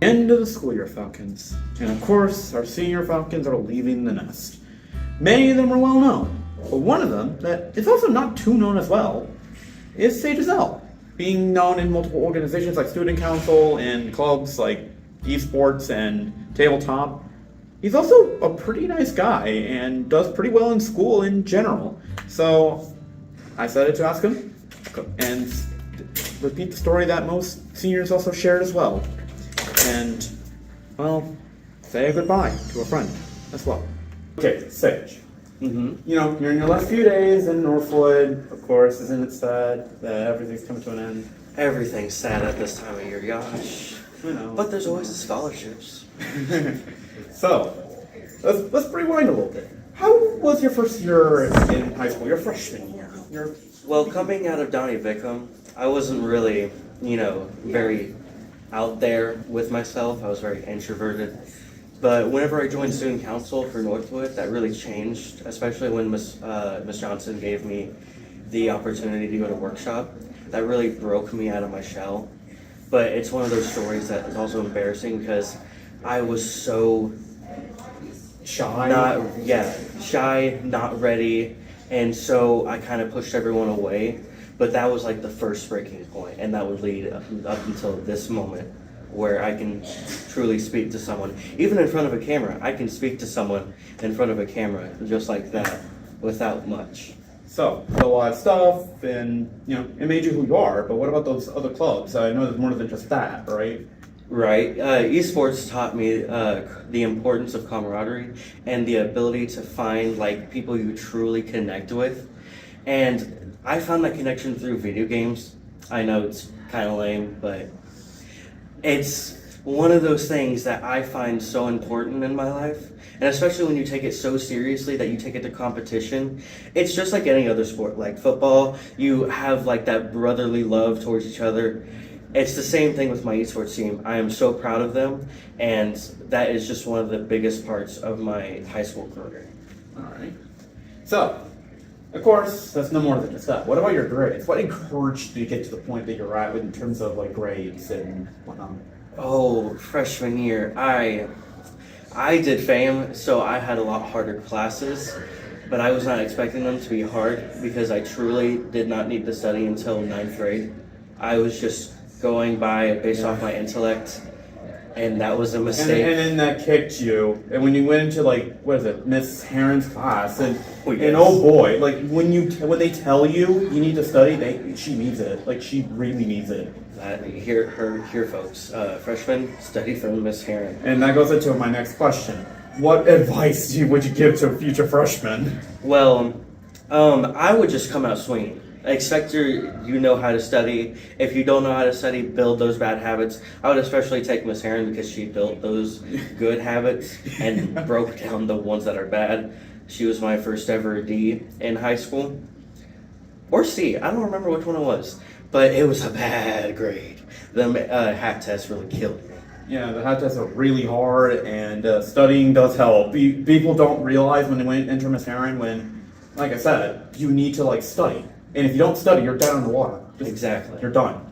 End of the school year, Falcons. And of course, our senior Falcons are leaving the nest. Many of them are well known, but one of them that is also not too known as well is Sage Ezell, being known in multiple organizations like Student Council and clubs like esports and tabletop. He's also a pretty nice guy and does pretty well in school in general. So I decided to ask him and repeat the story that most seniors also shared as well. And, well, say a goodbye to a friend as well. Okay, Sage. You know, you're in your last few days in Northwood. Of course, isn't it sad that everything's coming to an end? Everything's sad at this time of year, Yosh. You know. But there's always the scholarships. So, let's rewind a little bit. How was your first year in high school, your freshman year? Well, coming out of Donnie Bickham, I wasn't really, very out there with myself. I was very introverted. But whenever I joined student council for Northwood, that really changed, especially when Miss Johnson gave me the opportunity to go to workshop. That really broke me out of my shell. But it's one of those stories that is also embarrassing because I was so Shy, not ready, and so I kind of pushed everyone away. But that was like the first breaking point, and that would lead up until this moment where I can truly speak to someone. Even in front of a camera, I can speak to someone in front of a camera just like that without much. So, a lot of stuff, and, it made you who you are, but what about those other clubs? I know there's more than just that, right? Right. Esports taught me the importance of camaraderie and the ability to find people you truly connect with. And I found that connection through video games. I know it's kind of lame, but it's one of those things that I find so important in my life. And especially when you take it so seriously that you take it to competition. It's just like any other sport, like football. You have that brotherly love towards each other. It's the same thing with my esports team. I am so proud of them, and that is just one of the biggest parts of my high school career. All right. So, of course, that's no more than just that. What about your grades? What encouraged you to get to the point that you're at in terms of grades and whatnot? Oh, freshman year, I did FAM, so I had a lot harder classes, but I was not expecting them to be hard because I truly did not need to study until 9th grade. I was just going by based off my intellect, and that was a mistake. And then that kicked you, and when you went into Miss Heron's class, and yes. oh boy, when they tell you need to study, she means it. She really means it. Here, folks. Freshmen, study from Miss Heron. And that goes into my next question. What advice would you give to future freshmen? Well, I would just come out swinging. Expect you know how to study. If you don't know how to study, build those bad habits. I would especially take Miss Heron because she built those good habits and broke down the ones that are bad. She was my first ever D in high school. Or C, I don't remember which one it was. But it was a bad grade. The hat test really killed me. Yeah, the hat tests are really hard, and studying does help. People don't realize when they went into Miss Heron when, like I said, you need to study. And if you don't study, you're dead on the water. Exactly. You're done.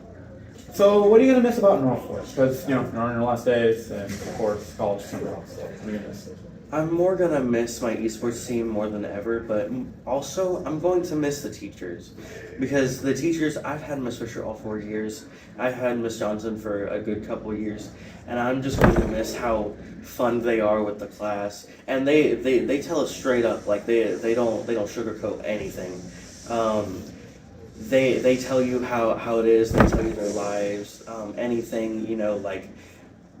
So what are you going to miss about Northwood? Because, you're on your last days, and of course, college is somewhere else. So what are you going to miss? I'm more going to miss my esports team more than ever, but also I'm going to miss the teachers. Because the teachers, I've had Miss Fisher all 4 years. I've had Miss Johnson for a good couple years. And I'm just going to miss how fun they are with the class. And they tell us straight up, they don't sugarcoat anything. They tell you how it is. They tell you their lives. Anything,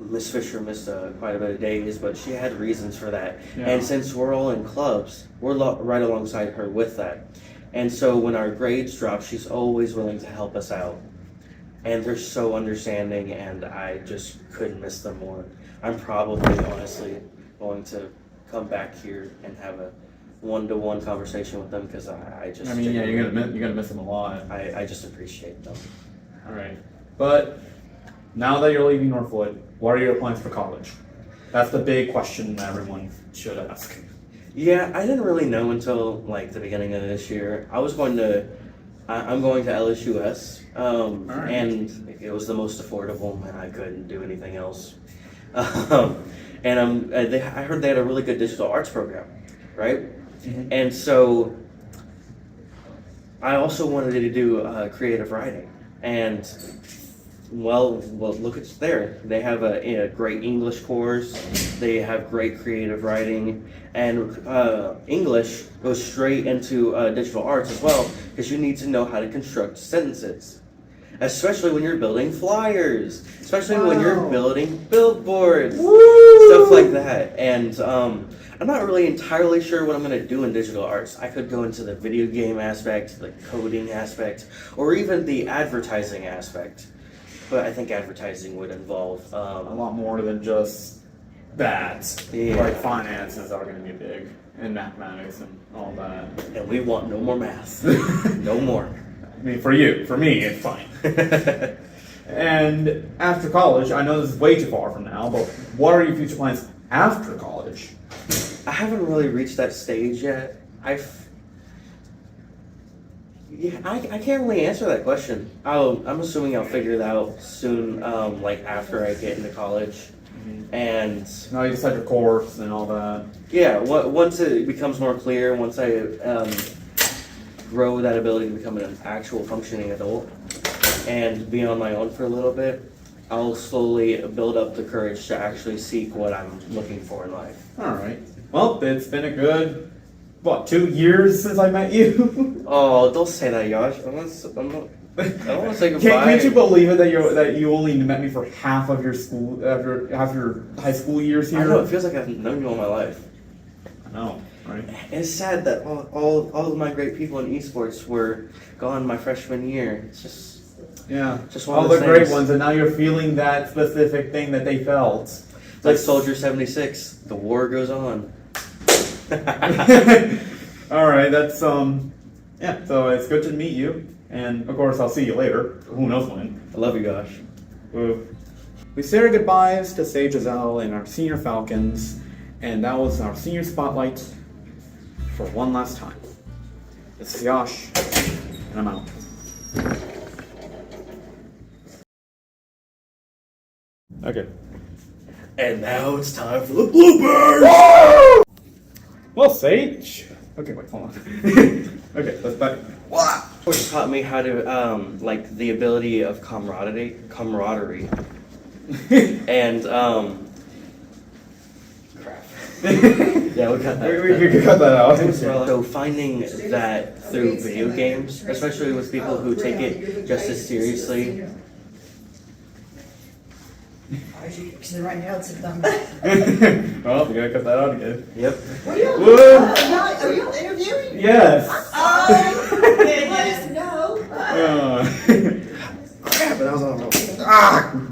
Miss Fisher missed quite a bit of days, but she had reasons for that. Yeah. And since we're all in clubs, we're right alongside her with that. And so when our grades drop, she's always willing to help us out. And they're so understanding, and I just couldn't miss them more. I'm probably, honestly, going to come back here and have a one-to-one conversation with them because you're gonna miss them a lot. I just appreciate them. All right, but now that you're leaving Northwood, what are your plans for college? That's the big question that everyone should ask. Yeah, I didn't really know until the beginning of this year. I was going to I'm going to LSUS, right. and it was the most affordable, and I couldn't do anything else. And I heard they had a really good digital arts program, right? And so I also wanted to do creative writing, and well, look, it's there. They have a great English course. They have great creative writing, and English goes straight into digital arts as well, because you need to know how to construct sentences, especially when you're building flyers, especially when you're building billboards, stuff like that. And I'm not really entirely sure what I'm going to do in digital arts. I could go into the video game aspect, the coding aspect, or even the advertising aspect. But I think advertising would involve A lot more than just that. Yeah. Like finances are going to be big, and mathematics and all that. and we want no more math. No more. I mean, for you. For me, it's fine. And after college, I know this is way too far from now, but what are your future plans after college? I haven't really reached that stage yet. I can't really answer that question. I'm assuming I'll figure it out soon, like after I get into college. And No, you just had your course and all that. yeah, once it becomes more clear, once I grow that ability to become an actual functioning adult and be on my own for a little bit, I'll slowly build up the courage to actually seek what I'm looking for in life. All right. Well, it's been a good, 2 years since I met you? Oh, don't say that, Yosh. I don't want to say goodbye. Can't you believe it that you only met me for half of your school, after half your high school years here? I know, it feels like I've known you all my life. I know, right? It's sad that all of my great people in esports were gone my freshman year. It's just Yeah. Just one all of the those great things. ones, and now you're feeling that specific thing that they felt. like Soldier 76. The war goes on. All right, that's yeah. So it's good to meet you, and of course I'll see you later. Who knows when? I love you, Gosh. We say our goodbyes to Sage Ezell and our senior Falcons, and that was our senior spotlight for one last time. This is Yosh, and I'm out. Okay. And now it's time for the bloopers! Well, Sage. Okay, wait, hold on. Okay, let's back. Which taught me how to like the ability of camaraderie, and crap. Yeah, we got that. We can cut that out. So finding that through video games, especially with people who take it just as seriously. Right now it's done. Well, we gotta cut that out again. Yep. Are you interviewing? Yes. Let us know. Crap, that was all wrong.